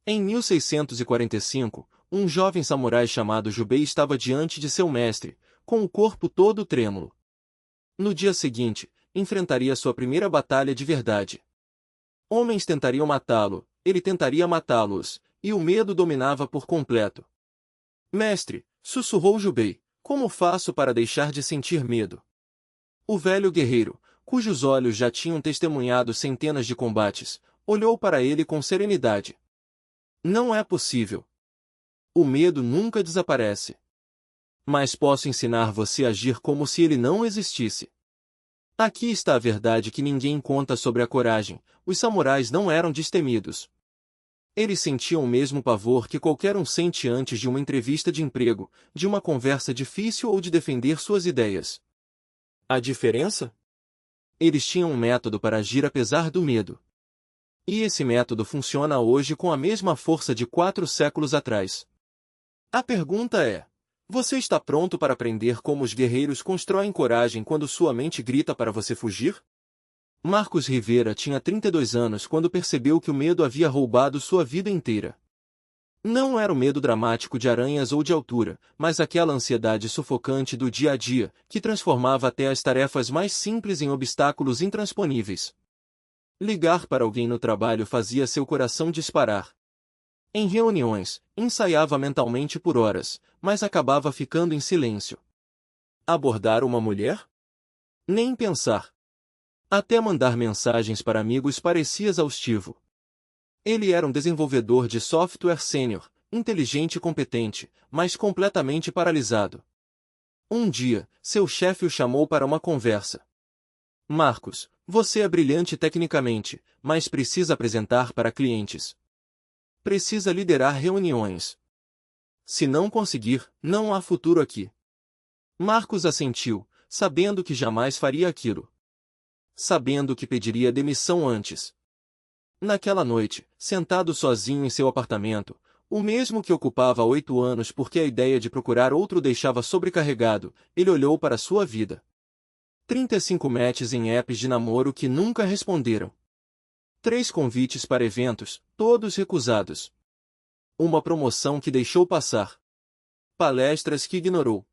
Em 1645, um jovem samurai chamado Jubei estava diante de seu mestre, com o corpo todo trêmulo. No dia seguinte, enfrentaria sua primeira batalha de verdade. Homens tentariam matá-lo, ele tentaria matá-los, e o medo dominava por completo. Mestre, sussurrou Jubei, como faço para deixar de sentir medo? O velho guerreiro, cujos olhos já tinham testemunhado centenas de combates, olhou para ele com serenidade. Não é possível. O medo nunca desaparece. Mas posso ensinar você a agir como se ele não existisse. Aqui está a verdade que ninguém conta sobre a coragem: os samurais não eram destemidos. Eles sentiam o mesmo pavor que qualquer um sente antes de uma entrevista de emprego, de uma conversa difícil ou de defender suas ideias. A diferença? Eles tinham um método para agir apesar do medo. E esse método funciona hoje com a mesma força de 4 séculos atrás. A pergunta é: você está pronto para aprender como os guerreiros constroem coragem quando sua mente grita para você fugir? Marcos Rivera tinha 32 anos quando percebeu que o medo havia roubado sua vida inteira. Não era o medo dramático de aranhas ou de altura, mas aquela ansiedade sufocante do dia a dia, que transformava até as tarefas mais simples em obstáculos intransponíveis. Ligar para alguém no trabalho fazia seu coração disparar. Em reuniões, ensaiava mentalmente por horas, mas acabava ficando em silêncio. Abordar uma mulher? Nem pensar. Até mandar mensagens para amigos parecia exaustivo. Ele era um desenvolvedor de software sênior, inteligente e competente, mas completamente paralisado. Um dia, seu chefe o chamou para uma conversa. Marcos, você é brilhante tecnicamente, mas precisa apresentar para clientes. Precisa liderar reuniões. Se não conseguir, não há futuro aqui. Marcos assentiu, sabendo que jamais faria aquilo. Sabendo que pediria demissão antes. Naquela noite, sentado sozinho em seu apartamento, o mesmo que ocupava há 8 anos porque a ideia de procurar outro o deixava sobrecarregado, ele olhou para sua vida. 35 matches em apps de namoro que nunca responderam. 3 convites para eventos, todos recusados. Uma promoção que deixou passar. Palestras que ignorou.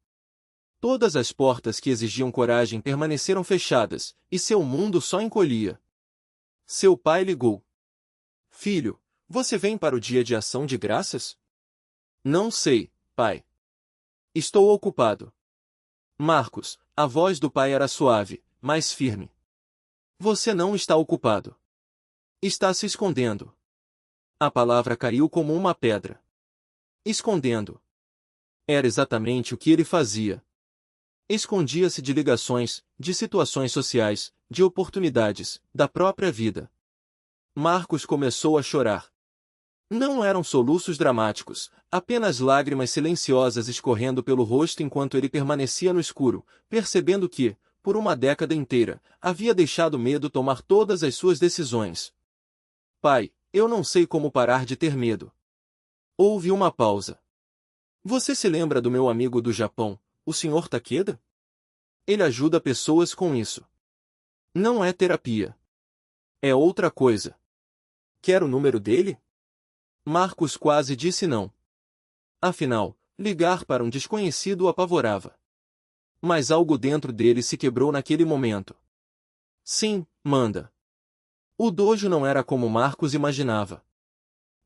Todas as portas que exigiam coragem permaneceram fechadas, e seu mundo só encolhia. Seu pai ligou. Filho, você vem para o dia de ação de graças? Não sei, pai. Estou ocupado. Marcos, a voz do pai era suave, mas firme. Você não está ocupado. Está se escondendo. A palavra caiu como uma pedra. Escondendo. Era exatamente o que ele fazia. Escondia-se de ligações, de situações sociais, de oportunidades, da própria vida. Marcos começou a chorar. Não eram soluços dramáticos, apenas lágrimas silenciosas escorrendo pelo rosto enquanto ele permanecia no escuro, percebendo que, por uma década inteira, havia deixado o medo tomar todas as suas decisões. Pai, eu não sei como parar de ter medo. Houve uma pausa. Você se lembra do meu amigo do Japão, o Sr. Takeda? Ele ajuda pessoas com isso. Não é terapia. É outra coisa. Quer o número dele? Marcos quase disse não. Afinal, ligar para um desconhecido o apavorava. Mas algo dentro dele se quebrou naquele momento. Sim, manda. O dojo não era como Marcos imaginava.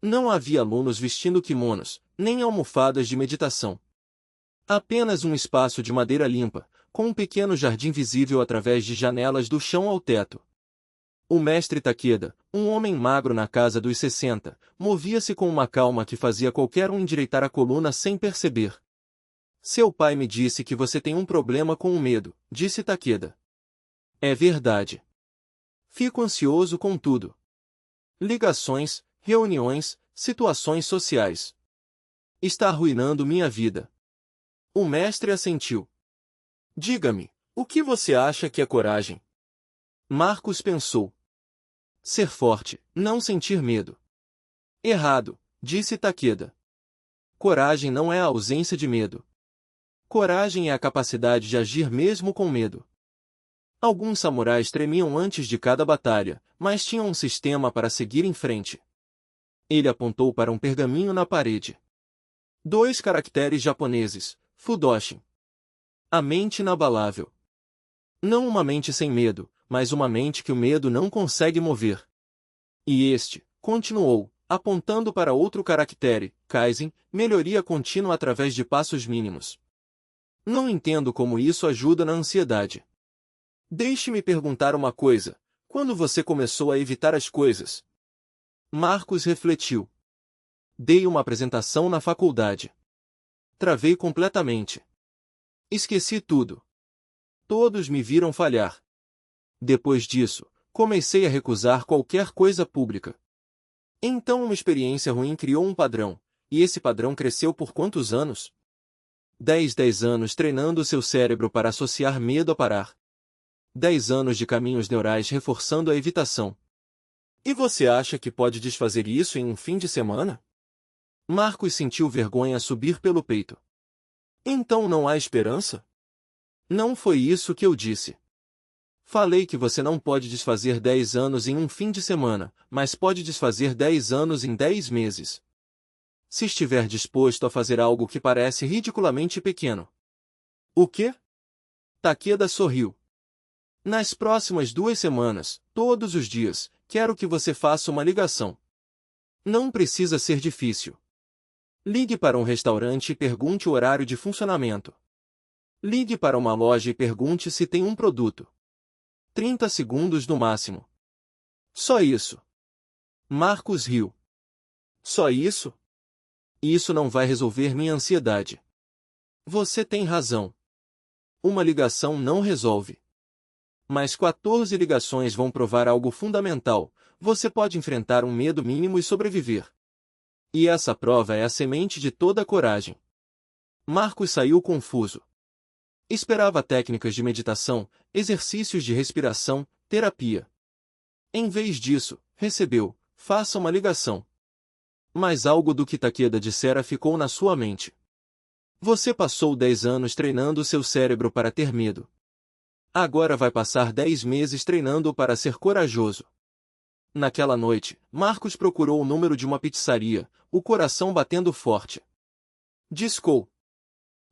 Não havia alunos vestindo kimonos, nem almofadas de meditação. Apenas um espaço de madeira limpa, com um pequeno jardim visível através de janelas do chão ao teto. O mestre Takeda, um homem magro na casa dos 60, movia-se com uma calma que fazia qualquer um endireitar a coluna sem perceber. Seu pai me disse que você tem um problema com o medo, disse Takeda. É verdade. Fico ansioso com tudo. Ligações, reuniões, situações sociais. Está arruinando minha vida. O mestre assentiu. Diga-me, o que você acha que é coragem? Marcos pensou. Ser forte, não sentir medo. Errado, disse Takeda. Coragem não é a ausência de medo. Coragem é a capacidade de agir mesmo com medo. Alguns samurais tremiam antes de cada batalha, mas tinham um sistema para seguir em frente. Ele apontou para um pergaminho na parede. 2 caracteres japoneses, Fudoshin. A mente inabalável. Não uma mente sem medo, mas uma mente que o medo não consegue mover. E este, continuou, apontando para outro caractere, Kaizen, melhoria contínua através de passos mínimos. Não entendo como isso ajuda na ansiedade. Deixe-me perguntar uma coisa. Quando você começou a evitar as coisas? Marcos refletiu. Dei uma apresentação na faculdade. Travei completamente. Esqueci tudo. Todos me viram falhar. Depois disso, comecei a recusar qualquer coisa pública. Então uma experiência ruim criou um padrão, e esse padrão cresceu por quantos anos? 10 anos treinando seu cérebro para associar medo a parar. 10 anos de caminhos neurais reforçando a evitação. E você acha que pode desfazer isso em um fim de semana? Marcos sentiu vergonha subir pelo peito. Então não há esperança? Não foi isso que eu disse. Falei que você não pode desfazer 10 anos em um fim de semana, mas pode desfazer 10 anos em 10 meses. Se estiver disposto a fazer algo que parece ridiculamente pequeno. O quê? Takeda sorriu. Nas próximas 2 semanas, todos os dias, quero que você faça uma ligação. Não precisa ser difícil. Ligue para um restaurante e pergunte o horário de funcionamento. Ligue para uma loja e pergunte se tem um produto. 30 segundos no máximo. Só isso. Marcos riu. Só isso? Isso não vai resolver minha ansiedade. Você tem razão. Uma ligação não resolve. Mas 14 ligações vão provar algo fundamental. Você pode enfrentar um medo mínimo e sobreviver. E essa prova é a semente de toda a coragem. Marcos saiu confuso. Esperava técnicas de meditação, exercícios de respiração, terapia. Em vez disso, recebeu, faça uma ligação. Mas algo do que Takeda dissera ficou na sua mente. Você passou 10 anos treinando seu cérebro para ter medo. Agora vai passar 10 meses treinando-o para ser corajoso. Naquela noite, Marcos procurou o número de uma pizzaria, o coração batendo forte. Discou.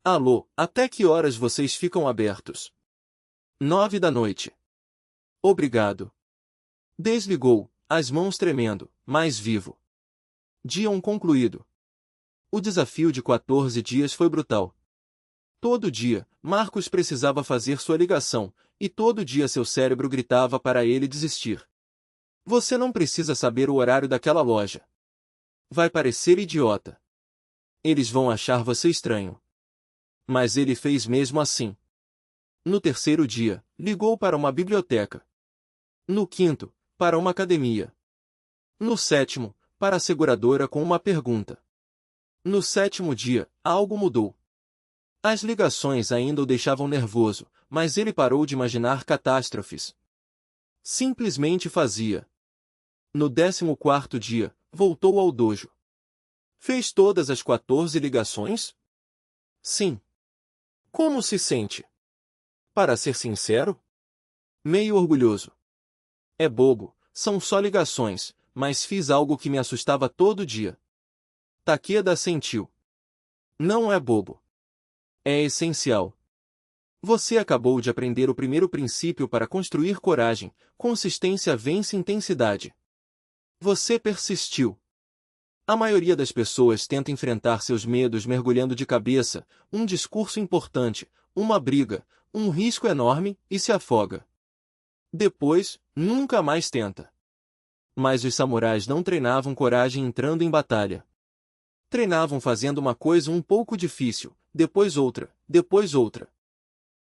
Alô, até que horas vocês ficam abertos? 9 da noite. Obrigado. Desligou, as mãos tremendo, mais vivo. Dia 1 concluído. O desafio de 14 dias foi brutal. Todo dia, Marcos precisava fazer sua ligação, e todo dia seu cérebro gritava para ele desistir. Você não precisa saber o horário daquela loja. Vai parecer idiota. Eles vão achar você estranho. Mas ele fez mesmo assim. No terceiro dia, ligou para uma biblioteca. No quinto, para uma academia. No sétimo, para a seguradora com uma pergunta. No sétimo dia, algo mudou. As ligações ainda o deixavam nervoso, mas ele parou de imaginar catástrofes. Simplesmente fazia. No 14º dia, voltou ao dojo. Fez todas as 14 ligações? Sim. Como se sente? Para ser sincero? Meio orgulhoso. É bobo, são só ligações, mas fiz algo que me assustava todo dia. Takeda assentiu. Não é bobo. É essencial. Você acabou de aprender o primeiro princípio para construir coragem: consistência vence intensidade. Você persistiu. A maioria das pessoas tenta enfrentar seus medos mergulhando de cabeça, um discurso importante, uma briga, um risco enorme, e se afoga. Depois, nunca mais tenta. Mas os samurais não treinavam coragem entrando em batalha. Treinavam fazendo uma coisa um pouco difícil, depois outra,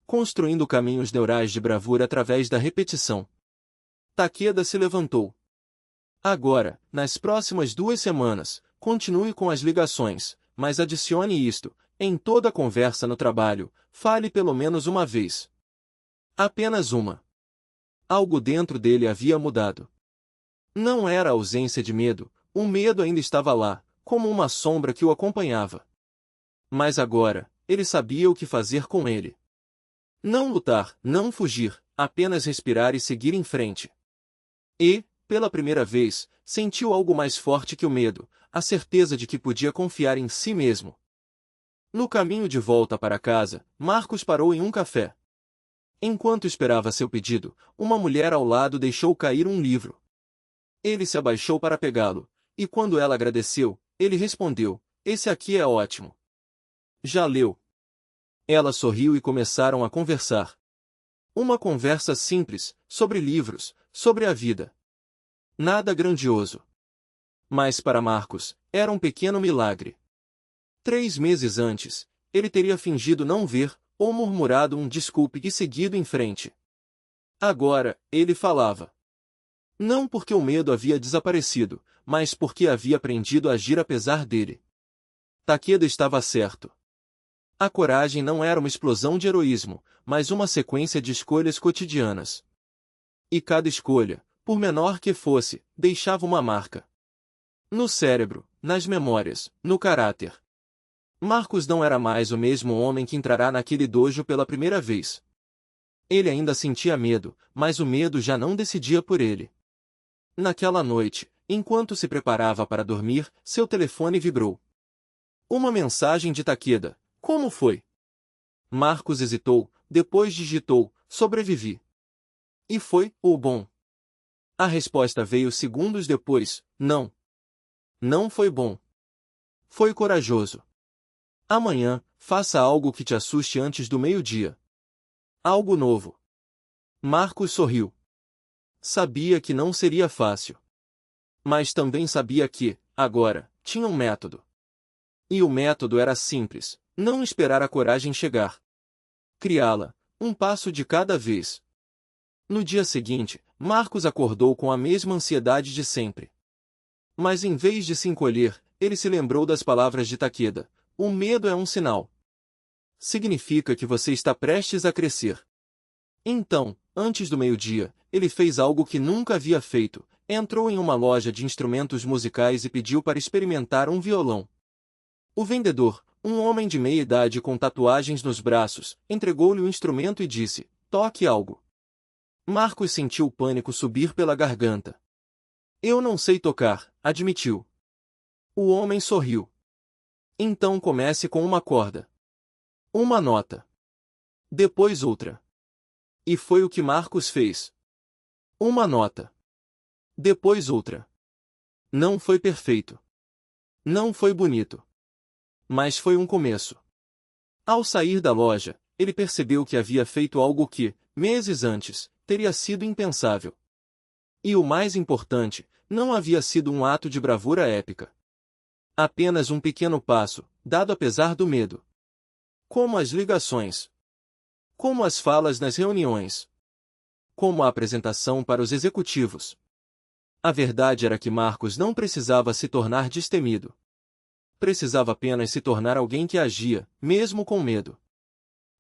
construindo caminhos neurais de bravura através da repetição. Takeda se levantou. Agora, nas próximas 2 semanas, continue com as ligações, mas adicione isto: em toda conversa no trabalho, fale pelo menos uma vez. Apenas uma. Algo dentro dele havia mudado. Não era a ausência de medo, o medo ainda estava lá, como uma sombra que o acompanhava. Mas agora, ele sabia o que fazer com ele. Não lutar, não fugir, apenas respirar e seguir em frente. E, pela primeira vez, sentiu algo mais forte que o medo, a certeza de que podia confiar em si mesmo. No caminho de volta para casa, Marcos parou em um café. Enquanto esperava seu pedido, uma mulher ao lado deixou cair um livro. Ele se abaixou para pegá-lo, e quando ela agradeceu, ele respondeu: "Esse aqui é ótimo. Já leu?" Ela sorriu e começaram a conversar. Uma conversa simples, sobre livros, sobre a vida. Nada grandioso. Mas para Marcos, era um pequeno milagre. 3 meses antes, ele teria fingido não ver, ou murmurado um desculpe e seguido em frente. Agora, ele falava. Não porque o medo havia desaparecido, mas porque havia aprendido a agir apesar dele. Takeda estava certo. A coragem não era uma explosão de heroísmo, mas uma sequência de escolhas cotidianas. E cada escolha, por menor que fosse, deixava uma marca. No cérebro, nas memórias, no caráter. Marcos não era mais o mesmo homem que entrará naquele dojo pela primeira vez. Ele ainda sentia medo, mas o medo já não decidia por ele. Naquela noite, enquanto se preparava para dormir, seu telefone vibrou. Uma mensagem de Takeda. Como foi? Marcos hesitou, depois digitou: sobrevivi. E foi, ou bom? A resposta veio segundos depois: não. Não foi bom. Foi corajoso. Amanhã, faça algo que te assuste antes do meio-dia. Algo novo. Marcos sorriu. Sabia que não seria fácil. Mas também sabia que, agora, tinha um método. E o método era simples: não esperar a coragem chegar. Criá-la, um passo de cada vez. No dia seguinte, Marcos acordou com a mesma ansiedade de sempre. Mas em vez de se encolher, ele se lembrou das palavras de Takeda: o medo é um sinal. Significa que você está prestes a crescer. Então, antes do meio-dia, ele fez algo que nunca havia feito: entrou em uma loja de instrumentos musicais e pediu para experimentar um violão. O vendedor, um homem de meia idade com tatuagens nos braços, entregou-lhe o instrumento e disse: toque algo. Marcos sentiu o pânico subir pela garganta. Eu não sei tocar, admitiu. O homem sorriu. Então comece com uma corda. Uma nota. Depois outra. E foi o que Marcos fez. Uma nota. Depois outra. Não foi perfeito. Não foi bonito. Mas foi um começo. Ao sair da loja, ele percebeu que havia feito algo que, meses antes, teria sido impensável. E o mais importante, não havia sido um ato de bravura épica. Apenas um pequeno passo, dado apesar do medo. Como as ligações. Como as falas nas reuniões. Como a apresentação para os executivos. A verdade era que Marcos não precisava se tornar destemido. Precisava apenas se tornar alguém que agia, mesmo com medo.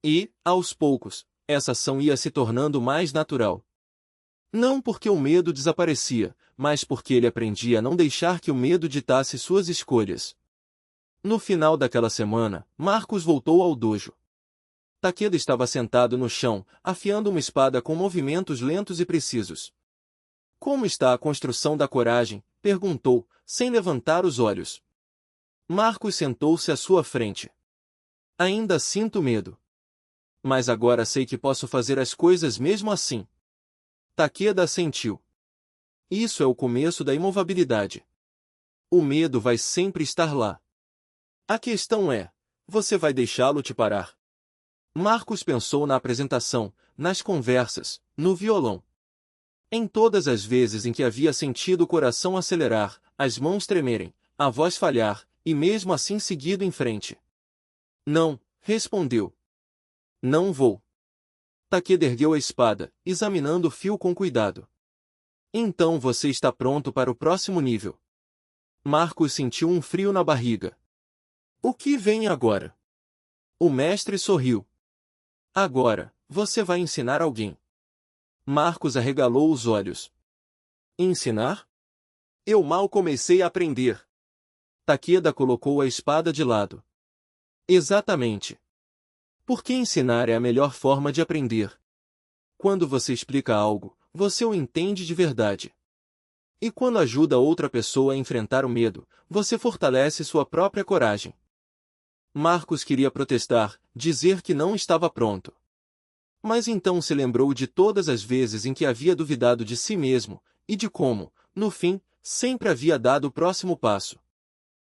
E, aos poucos, essa ação ia se tornando mais natural. Não porque o medo desaparecia, mas porque ele aprendia a não deixar que o medo ditasse suas escolhas. No final daquela semana, Marcos voltou ao dojo. Takeda estava sentado no chão, afiando uma espada com movimentos lentos e precisos. Como está a construção da coragem? Perguntou, sem levantar os olhos. Marcos sentou-se à sua frente. Ainda sinto medo. Mas agora sei que posso fazer as coisas mesmo assim. Takeda assentiu. Isso é o começo da imobilidade. O medo vai sempre estar lá. A questão é, você vai deixá-lo te parar? Marcos pensou na apresentação, nas conversas, no violão. Em todas as vezes em que havia sentido o coração acelerar, as mãos tremerem, a voz falhar, e mesmo assim seguido em frente. Não, respondeu. Não vou. Takeda ergueu a espada, examinando o fio com cuidado. Então você está pronto para o próximo nível. Marcos sentiu um frio na barriga. O que vem agora? O mestre sorriu. Agora, você vai ensinar alguém. Marcos arregalou os olhos. Ensinar? Eu mal comecei a aprender. Takeda colocou a espada de lado. Exatamente. Porque ensinar é a melhor forma de aprender. Quando você explica algo, você o entende de verdade. E quando ajuda outra pessoa a enfrentar o medo, você fortalece sua própria coragem. Marcos queria protestar, dizer que não estava pronto. Mas então se lembrou de todas as vezes em que havia duvidado de si mesmo, e de como, no fim, sempre havia dado o próximo passo.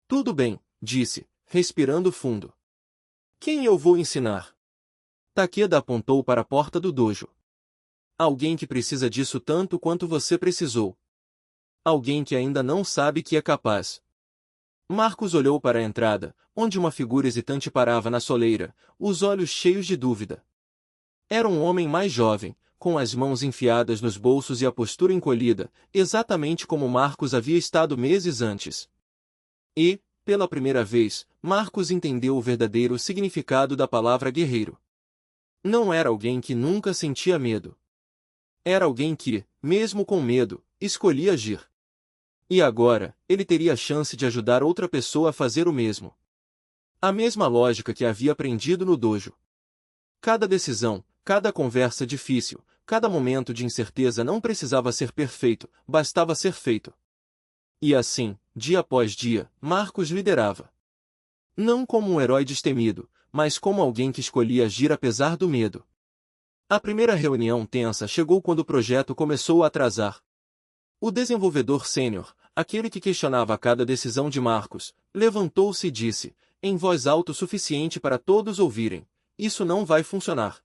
Tudo bem, disse, respirando fundo. Quem eu vou ensinar? Takeda apontou para a porta do dojo. Alguém que precisa disso tanto quanto você precisou. Alguém que ainda não sabe que é capaz. Marcos olhou para a entrada, onde uma figura hesitante parava na soleira, os olhos cheios de dúvida. Era um homem mais jovem, com as mãos enfiadas nos bolsos e a postura encolhida, exatamente como Marcos havia estado meses antes. E, pela primeira vez, Marcos entendeu o verdadeiro significado da palavra guerreiro. Não era alguém que nunca sentia medo. Era alguém que, mesmo com medo, escolhia agir. E agora, ele teria a chance de ajudar outra pessoa a fazer o mesmo. A mesma lógica que havia aprendido no dojo. Cada decisão, cada conversa difícil, cada momento de incerteza não precisava ser perfeito, bastava ser feito. E assim, dia após dia, Marcos liderava. Não como um herói destemido, mas como alguém que escolhia agir apesar do medo. A primeira reunião tensa chegou quando o projeto começou a atrasar. O desenvolvedor sênior, aquele que questionava cada decisão de Marcos, levantou-se e disse, em voz alta o suficiente para todos ouvirem: "Isso não vai funcionar.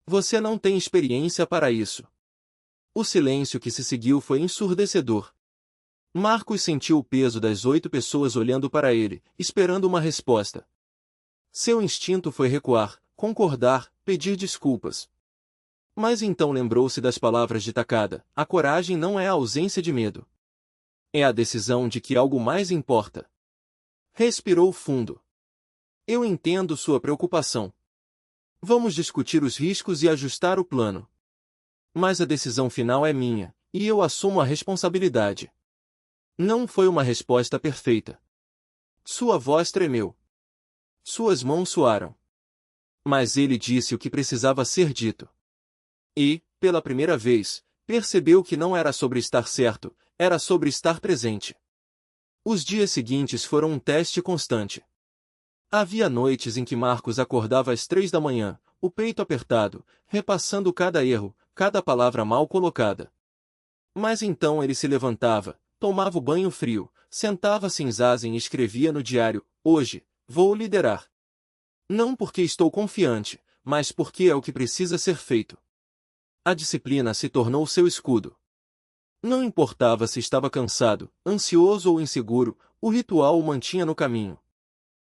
Você não tem experiência para isso." O silêncio que se seguiu foi ensurdecedor. Marcos sentiu o peso das 8 pessoas olhando para ele, esperando uma resposta. Seu instinto foi recuar, concordar, pedir desculpas. Mas então lembrou-se das palavras de Takeda: a coragem não é a ausência de medo. É a decisão de que algo mais importa. Respirou fundo. Eu entendo sua preocupação. Vamos discutir os riscos e ajustar o plano. Mas a decisão final é minha, e eu assumo a responsabilidade. Não foi uma resposta perfeita. Sua voz tremeu. Suas mãos suaram. Mas ele disse o que precisava ser dito. E, pela primeira vez, percebeu que não era sobre estar certo, era sobre estar presente. Os dias seguintes foram um teste constante. Havia noites em que Marcos acordava às 3 da manhã, o peito apertado, repassando cada erro, cada palavra mal colocada. Mas então ele se levantava, tomava o banho frio, sentava-se em zazen e escrevia no diário: "Hoje, vou liderar. Não porque estou confiante, mas porque é o que precisa ser feito." A disciplina se tornou seu escudo. Não importava se estava cansado, ansioso ou inseguro, o ritual o mantinha no caminho.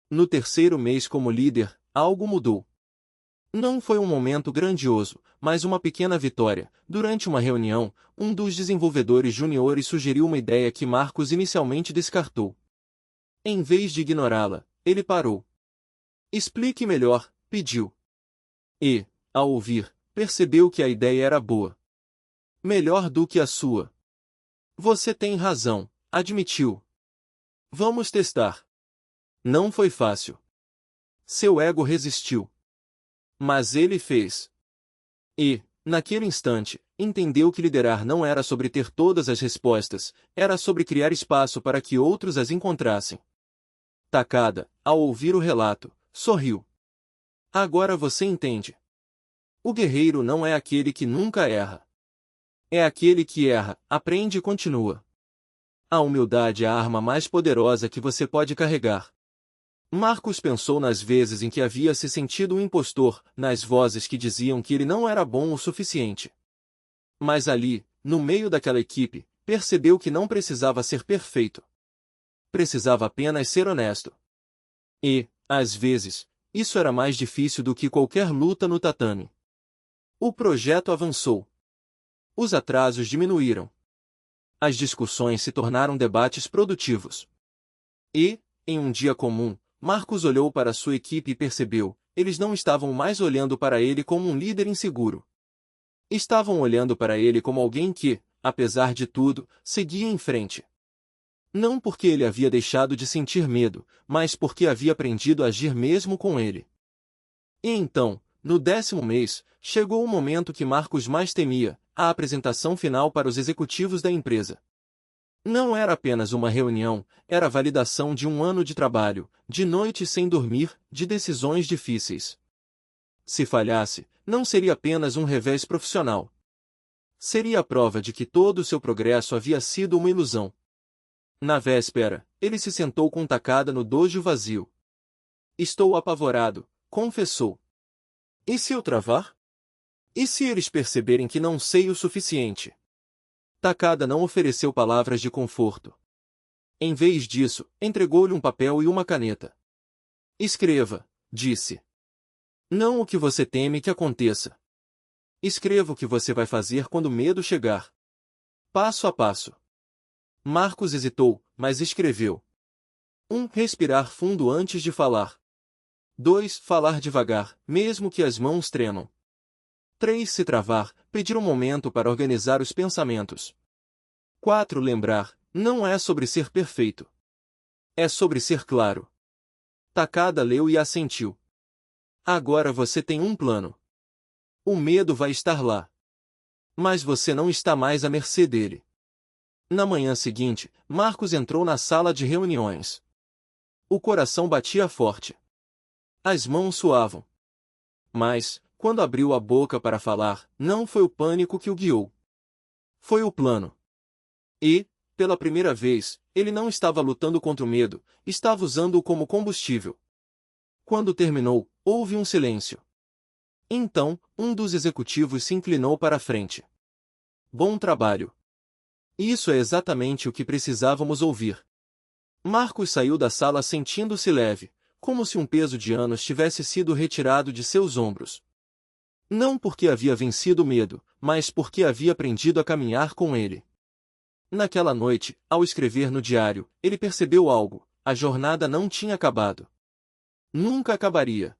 No terceiro mês como líder, algo mudou. Não foi um momento grandioso, mas uma pequena vitória. Durante uma reunião, um dos desenvolvedores juniores sugeriu uma ideia que Marcos inicialmente descartou. Em vez de ignorá-la, ele parou. "Explique melhor", pediu. E, ao ouvir, percebeu que a ideia era boa. Melhor do que a sua. "Você tem razão", admitiu. "Vamos testar." Não foi fácil. Seu ego resistiu. Mas ele fez. E, naquele instante, entendeu que liderar não era sobre ter todas as respostas, era sobre criar espaço para que outros as encontrassem. Takeda, ao ouvir o relato, sorriu. "Agora você entende. O guerreiro não é aquele que nunca erra. É aquele que erra, aprende e continua. A humildade é a arma mais poderosa que você pode carregar." Marcos pensou nas vezes em que havia se sentido um impostor, nas vozes que diziam que ele não era bom o suficiente. Mas ali, no meio daquela equipe, percebeu que não precisava ser perfeito. Precisava apenas ser honesto. E, às vezes, isso era mais difícil do que qualquer luta no tatame. O projeto avançou. Os atrasos diminuíram. As discussões se tornaram debates produtivos. E, em um dia comum, Marcos olhou para sua equipe e percebeu, eles não estavam mais olhando para ele como um líder inseguro. Estavam olhando para ele como alguém que, apesar de tudo, seguia em frente. Não porque ele havia deixado de sentir medo, mas porque havia aprendido a agir mesmo com ele. E então, no 10º mês, chegou o momento que Marcos mais temia, a apresentação final para os executivos da empresa. Não era apenas uma reunião, era a validação de um ano de trabalho, de noites sem dormir, de decisões difíceis. Se falhasse, não seria apenas um revés profissional. Seria a prova de que todo o seu progresso havia sido uma ilusão. Na véspera, ele se sentou com Takada no dojo vazio. Estou apavorado, confessou. E se eu travar? E se eles perceberem que não sei o suficiente? Takada não ofereceu palavras de conforto. Em vez disso, entregou-lhe um papel e uma caneta. Escreva, disse. Não o que você teme que aconteça. Escreva o que você vai fazer quando o medo chegar. Passo a passo. Marcos hesitou, mas escreveu. 1. Respirar fundo antes de falar. 2. Falar devagar, mesmo que as mãos tremam. 3. Se travar, pedir um momento para organizar os pensamentos. 4. Lembrar, não é sobre ser perfeito. É sobre ser claro. Takada leu e assentiu. Agora você tem um plano. O medo vai estar lá. Mas você não está mais à mercê dele. Na manhã seguinte, Marcos entrou na sala de reuniões. O coração batia forte. As mãos suavam. Mas, quando abriu a boca para falar, não foi o pânico que o guiou. Foi o plano. E, pela primeira vez, ele não estava lutando contra o medo, estava usando-o como combustível. Quando terminou, houve um silêncio. Então, um dos executivos se inclinou para a frente. Bom trabalho. Isso é exatamente o que precisávamos ouvir. Marcos saiu da sala sentindo-se leve, como se um peso de anos tivesse sido retirado de seus ombros. Não porque havia vencido o medo, mas porque havia aprendido a caminhar com ele. Naquela noite, ao escrever no diário, ele percebeu algo: a jornada não tinha acabado. Nunca acabaria.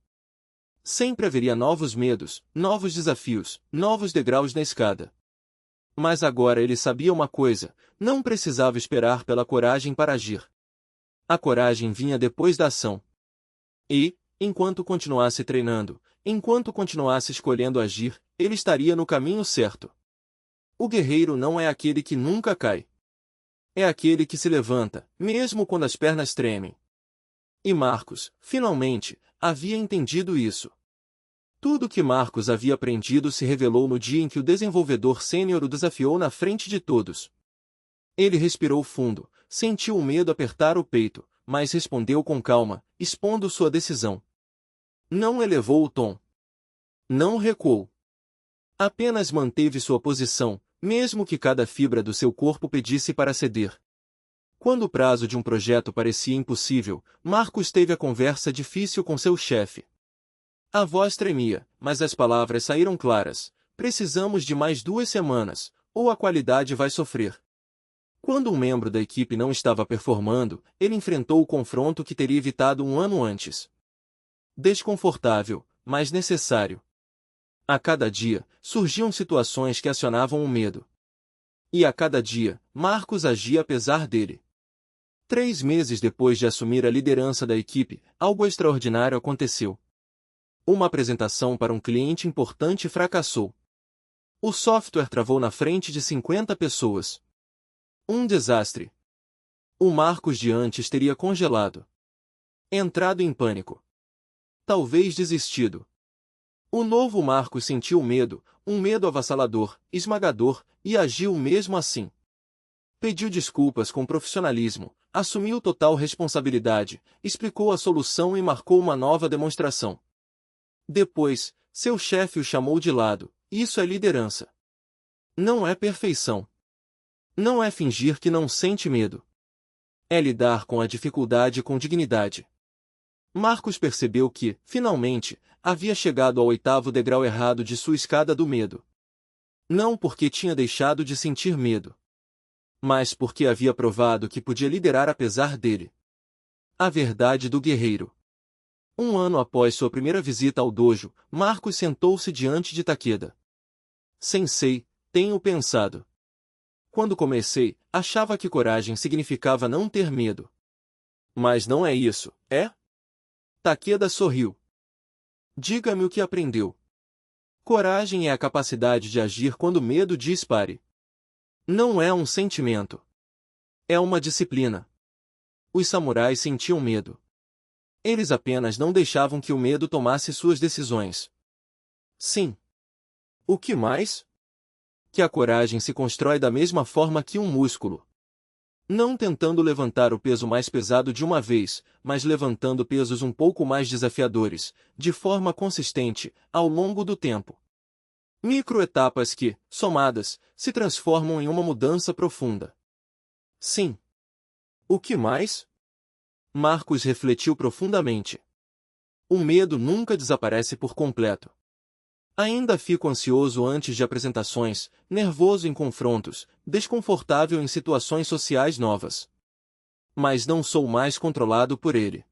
Sempre haveria novos medos, novos desafios, novos degraus na escada. Mas agora ele sabia uma coisa: não precisava esperar pela coragem para agir. A coragem vinha depois da ação. E, enquanto continuasse treinando, enquanto continuasse escolhendo agir, ele estaria no caminho certo. O guerreiro não é aquele que nunca cai. É aquele que se levanta, mesmo quando as pernas tremem. E Marcos, finalmente, havia entendido isso. Tudo que Marcos havia aprendido se revelou no dia em que o desenvolvedor sênior o desafiou na frente de todos. Ele respirou fundo, sentiu o medo apertar o peito, mas respondeu com calma, expondo sua decisão. Não elevou o tom. Não recuou. Apenas manteve sua posição, mesmo que cada fibra do seu corpo pedisse para ceder. Quando o prazo de um projeto parecia impossível, Marcos teve a conversa difícil com seu chefe. A voz tremia, mas as palavras saíram claras. Precisamos de mais 2 semanas, ou a qualidade vai sofrer. Quando um membro da equipe não estava performando, ele enfrentou o confronto que teria evitado um ano antes. Desconfortável, mas necessário. A cada dia, surgiam situações que acionavam o medo. E a cada dia, Marcos agia apesar dele. 3 meses depois de assumir a liderança da equipe, algo extraordinário aconteceu. Uma apresentação para um cliente importante fracassou. O software travou na frente de 50 pessoas. Um desastre. O Marcos de antes teria congelado. Entrado em pânico. Talvez desistido. O novo Marcos sentiu medo, um medo avassalador, esmagador, e agiu mesmo assim. Pediu desculpas com profissionalismo, assumiu total responsabilidade, explicou a solução e marcou uma nova demonstração. Depois, seu chefe o chamou de lado. Isso é liderança. Não é perfeição. Não é fingir que não sente medo. É lidar com a dificuldade com dignidade. Marcos percebeu que, finalmente, havia chegado ao 8º degrau errado de sua escada do medo. Não porque tinha deixado de sentir medo, mas porque havia provado que podia liderar apesar dele. A verdade do guerreiro. 1 ano após sua primeira visita ao dojo, Marcos sentou-se diante de Takeda. Sensei, tenho pensado. Quando comecei, achava que coragem significava não ter medo. Mas não é isso, é? Takeda sorriu. Diga-me o que aprendeu. Coragem é a capacidade de agir quando o medo dispare. Não é um sentimento. É uma disciplina. Os samurais sentiam medo. Eles apenas não deixavam que o medo tomasse suas decisões. Sim. O que mais? Que a coragem se constrói da mesma forma que um músculo. Não tentando levantar o peso mais pesado de uma vez, mas levantando pesos um pouco mais desafiadores, de forma consistente, ao longo do tempo. Microetapas que, somadas, se transformam em uma mudança profunda. Sim. O que mais? Marcos refletiu profundamente. O medo nunca desaparece por completo. Ainda fico ansioso antes de apresentações, nervoso em confrontos, desconfortável em situações sociais novas. Mas não sou mais controlado por ele.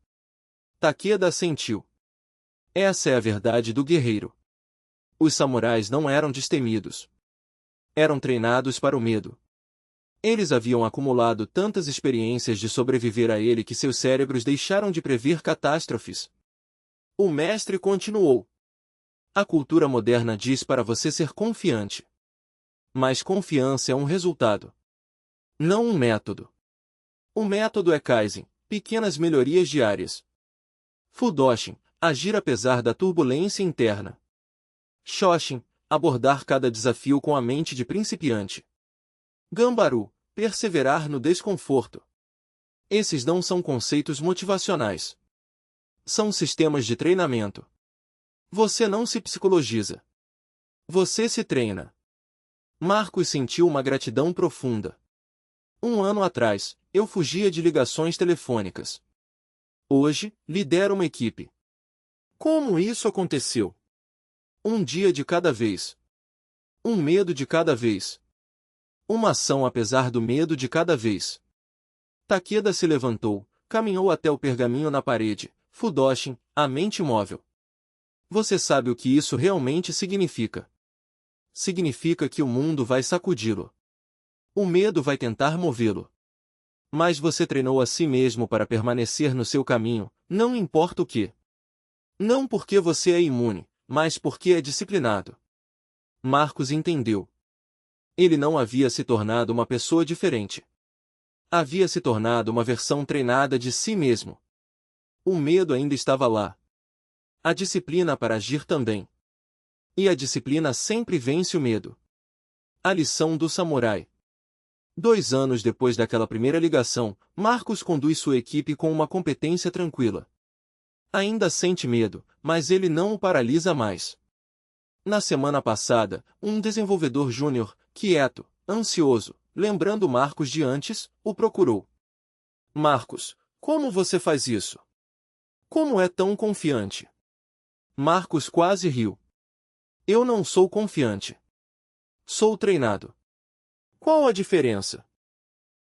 Takeda sentiu. Essa é a verdade do guerreiro. Os samurais não eram destemidos. Eram treinados para o medo. Eles haviam acumulado tantas experiências de sobreviver a ele que seus cérebros deixaram de prever catástrofes. O mestre continuou. A cultura moderna diz para você ser confiante. Mas confiança é um resultado. Não um método. O método é Kaizen, pequenas melhorias diárias. Fudoshin, agir apesar da turbulência interna. Shoshin, abordar cada desafio com a mente de principiante. Gambaru, perseverar no desconforto. Esses não são conceitos motivacionais. São sistemas de treinamento. Você não se psicologiza. Você se treina. Marcos sentiu uma gratidão profunda. 1 ano atrás, eu fugia de ligações telefônicas. Hoje, lidero uma equipe. Como isso aconteceu? Um dia de cada vez. Um medo de cada vez. Uma ação apesar do medo de cada vez. Takeda se levantou, caminhou até o pergaminho na parede. Fudoshin, a mente móvel. Você sabe o que isso realmente significa? Significa que o mundo vai sacudi-lo. O medo vai tentar movê-lo. Mas você treinou a si mesmo para permanecer no seu caminho, não importa o que. Não porque você é imune, mas porque é disciplinado. Marcos entendeu. Ele não havia se tornado uma pessoa diferente. Havia se tornado uma versão treinada de si mesmo. O medo ainda estava lá. A disciplina para agir também. E a disciplina sempre vence o medo. A lição do samurai. 2 anos depois daquela primeira ligação, Marcos conduz sua equipe com uma competência tranquila. Ainda sente medo, mas ele não o paralisa mais. Na semana passada, um desenvolvedor júnior, quieto, ansioso, lembrando Marcos de antes, o procurou. Marcos, como você faz isso? Como é tão confiante? Marcos quase riu. Eu não sou confiante. Sou treinado. Qual a diferença?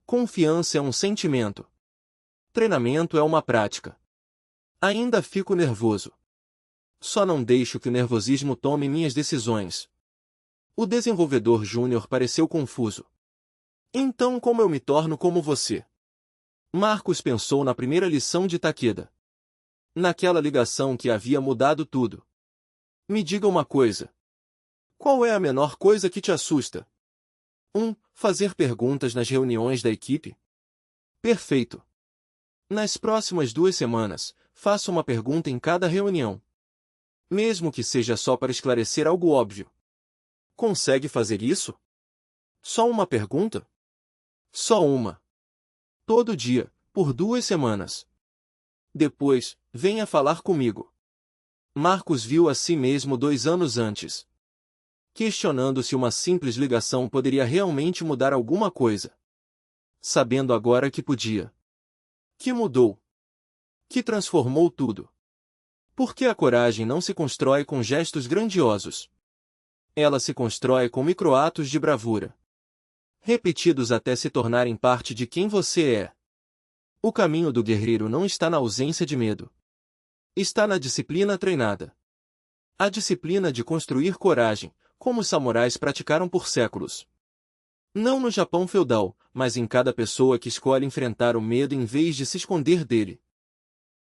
Confiança é um sentimento. Treinamento é uma prática. Ainda fico nervoso. Só não deixo que o nervosismo tome minhas decisões. O desenvolvedor júnior pareceu confuso. Então como eu me torno como você? Marcos pensou na primeira lição de Takeda. Naquela ligação que havia mudado tudo. Me diga uma coisa. Qual é a menor coisa que te assusta? 1. Fazer perguntas nas reuniões da equipe. Perfeito. Nas próximas 2 semanas, faça uma pergunta em cada reunião. Mesmo que seja só para esclarecer algo óbvio. Consegue fazer isso? Só uma pergunta? Só uma. Todo dia, por 2 semanas. Depois, venha falar comigo. Marcos viu a si mesmo 2 anos antes. Questionando se uma simples ligação poderia realmente mudar alguma coisa. Sabendo agora que podia. Que mudou? Que transformou tudo. Porque a coragem não se constrói com gestos grandiosos. Ela se constrói com microatos de bravura. Repetidos até se tornarem parte de quem você é. O caminho do guerreiro não está na ausência de medo. Está na disciplina treinada. A disciplina de construir coragem, como os samurais praticaram por séculos. Não no Japão feudal, mas em cada pessoa que escolhe enfrentar o medo em vez de se esconder dele.